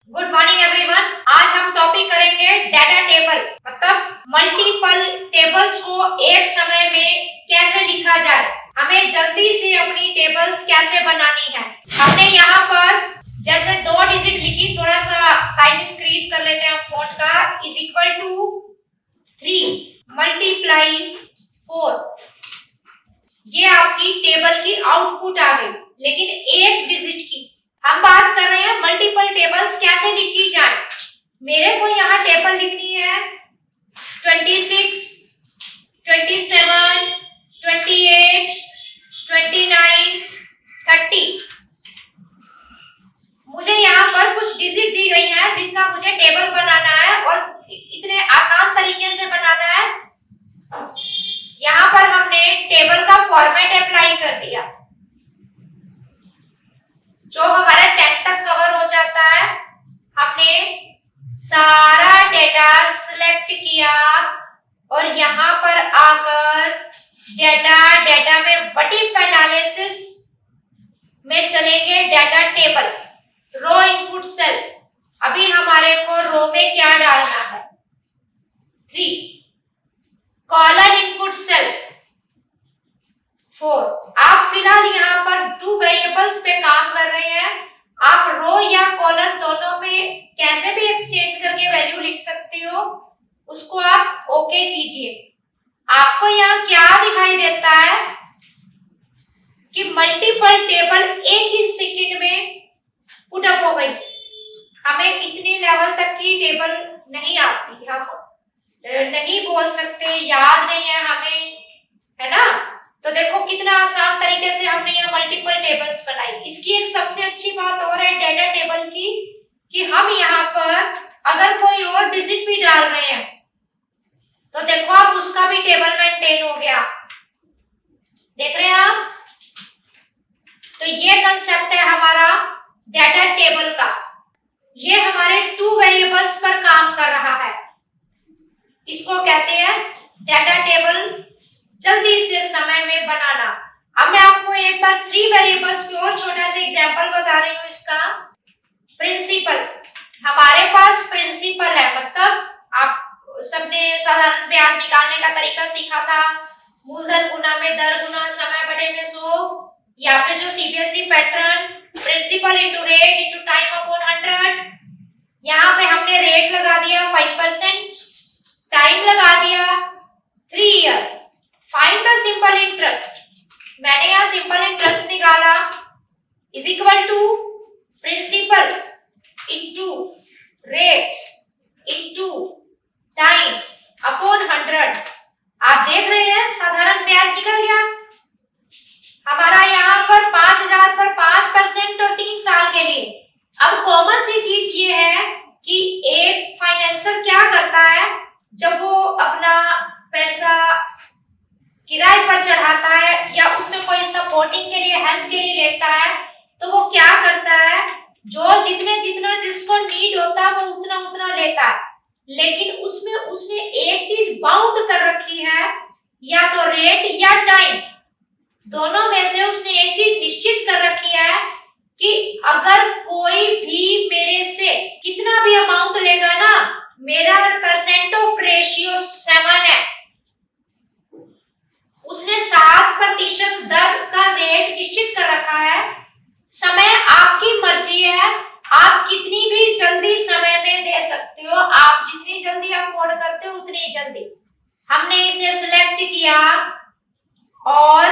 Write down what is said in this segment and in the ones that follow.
Good morning everyone. आज हम topic करेंगे डाटा टेबल, मतलब मल्टीपल टेबल्स को एक समय में कैसे लिखा जाए। हमें जल्दी से अपनी टेबल्स कैसे बनानी है। हमने यहाँ पर जैसे 2 डिजिट लिखी, थोड़ा सा साइज इंक्रीज कर लेते हैं हम फॉन्ट का, इज इक्वल टू 3 मल्टीप्लाई 4। ये आपकी टेबल की आउटपुट आ गई, लेकिन एक डिजिट की। हम बात कर रहे हैं मल्टीपल टेबल्स कैसे लिखी जाए। मेरे को यहाँ टेबल लिखनी है 26, 27, 28, 29, 30। मुझे यहाँ पर कुछ डिजिट दी गई है जिनका मुझे टेबल बनाना है और इतने आसान तरीके से बनाना है। यहाँ पर हमने टेबल का फॉर्मेट अप्लाई कर दिया जो हमारा 10 तक कवर हो जाता है। हमने सारा डेटा सिलेक्ट किया और यहाँ पर आकर डेटा में व्हाट इफ एनालिसिस में चलेंगे। Data table row input cell, अभी हमारे को रो में क्या डालना है 3, कॉलम इनपुट सेल 4। आप फिलहाल यहाँ पर 2 वेरिएबल्स पे काम कर रहे हैं। आप रो या कॉलम दोनों में कैसे भी एक्सचेंज करके वैल्यू लिख सकते हो, उसको आप ओके कीजिए। आपको यहाँ क्या दिखाई देता है कि मल्टीपल टेबल एक ही सेकंड में पुट अप हो गई। हमें इतने लेवल तक की टेबल नहीं आती, हम नहीं बोल सकते, याद नहीं है हमें, है ना। तो देखो कितना आसान तरीके से हमने यहाँ मल्टीपल टेबल्स बनाई। इसकी एक सबसे अच्छी बात और है डाटा टेबल की कि हम यहाँ पर अगर कोई और डिजिट भी डाल रहे हैं तो देखो अब उसका भी टेबल मेंटेन हो गया। देख रहे हैं आप। तो ये कंसेप्ट है हमारा डाटा टेबल का। ये हमारे 2 वेरिएबल्स पर काम कर रहा है। इसको कहते हैं डाटा टेबल जल्दी से समय में बनाना। अब मैं आपको एक बार 3 वेरिएबल्स पे और छोटा सा एग्जांपल बता रही हूँ। इसका प्रिंसिपल, हमारे पास प्रिंसिपल है, मतलब आप सबने साधारण ब्याज निकालने का तरीका सीखा था, मूलधन गुना में दर गुना समय बटे में 100, या फिर जो CBSE pattern principal into rate into time upon 100। यहाँ पे हमने रेट लगा दिया 5%, टाइम लगा दिया 3 year. Find the simple interest, मैंने यहाँ सिंपल इंटरेस्ट निकाला is equal to principal into rate into time upon 100। आप देख रहे हैं साधारण ब्याज निकल गया हमारा यहाँ पर 5000 पर 5% और 3 साल के लिए। अब कॉमन सी चीज ये है कि एक फाइनेंसर क्या करता है, जब वो अपना पैसा किराए पर चढ़ाता है या उससे कोई सपोर्टिंग के लिए, हेल्प के लिए लेता है, तो वो क्या करता है, जो जितना जिसको नीड होता है वो उतना लेता है। लेकिन उसमें उसने एक चीज बाउंड कर रखी है, या तो रेट या टाइम, दोनों में से उसने एक चीज निश्चित कर रखी है कि अगर कोई भी मेरे से कितना भी अमाउंट लेगा ना, मेरा परसेंट ऑफ रेशियो 7 है। उसने 7% दर का रेट निश्चित कर रखा है। समय आपकी मर्जी है, आप कितनी भी जल्दी समय में दे सकते हो, आप जितनी जल्दी अफोर्ड करते हो उतनी जल्दी। हमने इसे सिलेक्ट किया और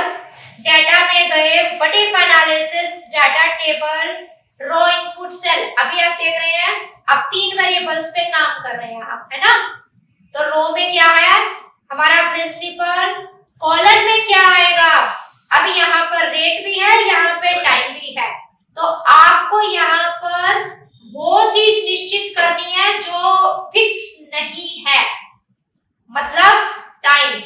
डाटा में गए, what if analysis, data table, row input cell. अभी आप देख रहे हैं अब 3 वेरिएबल्स पे काम कर रहे हैं आप, है ना। तो रो में क्या है हमारा प्रिंसिपल, कॉलम में क्या आएगा, अब यहाँ पर रेट भी है, यहाँ पे टाइम भी है। तो आपको यहाँ पर वो चीज निश्चित करनी है जो फिक्स नहीं है, मतलब टाइम।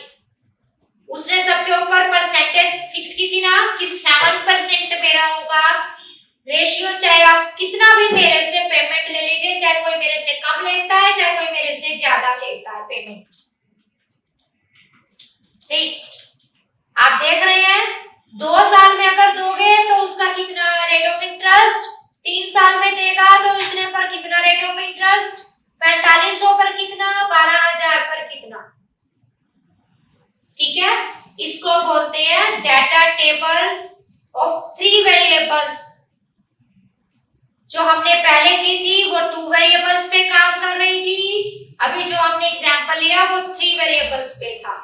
उसने सबके ऊपर परसेंटेज फिक्स की थी ना कि 7% मेरा होगा रेशियो, चाहे आप कितना भी मेरे से पेमेंट ले लीजिए, चाहे कोई मेरे से कम लेता है, चाहे कोई मेरे से ज्यादा लेता है पेमेंट। सही, आप देख रहे हैं 2 साल में अगर दोगे तो उसका कितना रेट ऑफ इंटरेस्ट, 3 साल में देगा तो इतने पर कितना इंटरेस्ट, 4500 पर कितना, 12,000 पर कितना। ठीक है, इसको बोलते हैं डाटा टेबल ऑफ 3 वेरिएबल्स। जो हमने पहले की थी वो 2 वेरिएबल्स पे काम कर रही थी, अभी जो हमने एग्जांपल लिया वो 3 वेरिएबल्स पे था।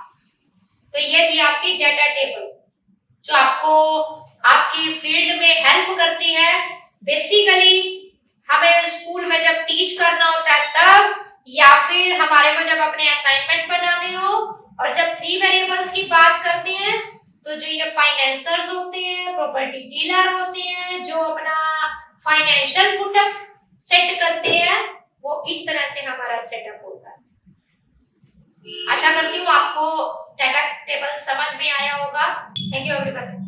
तो ये थी आपकी डाटा टेबल जो आपको आपकी फील्ड में हेल्प करती है। बेसिकली हमें स्कूल में जब टीच करना होता है तब, या फिर हमारे को जब अपने असाइनमेंट बनाने हो, और जब 3 वेरिएबल्स की बात करते हैं तो जो ये फाइनेंसर्स होते हैं, प्रॉपर्टी डीलर होते हैं, जो अपना फाइनेंशियल पुटअप सेट करते हैं, वो इस तरह से हमारा सेटअप होता है। आशा करती हूँ आपको डाटा टेबल समझ में आया होगा। Thank you everyone.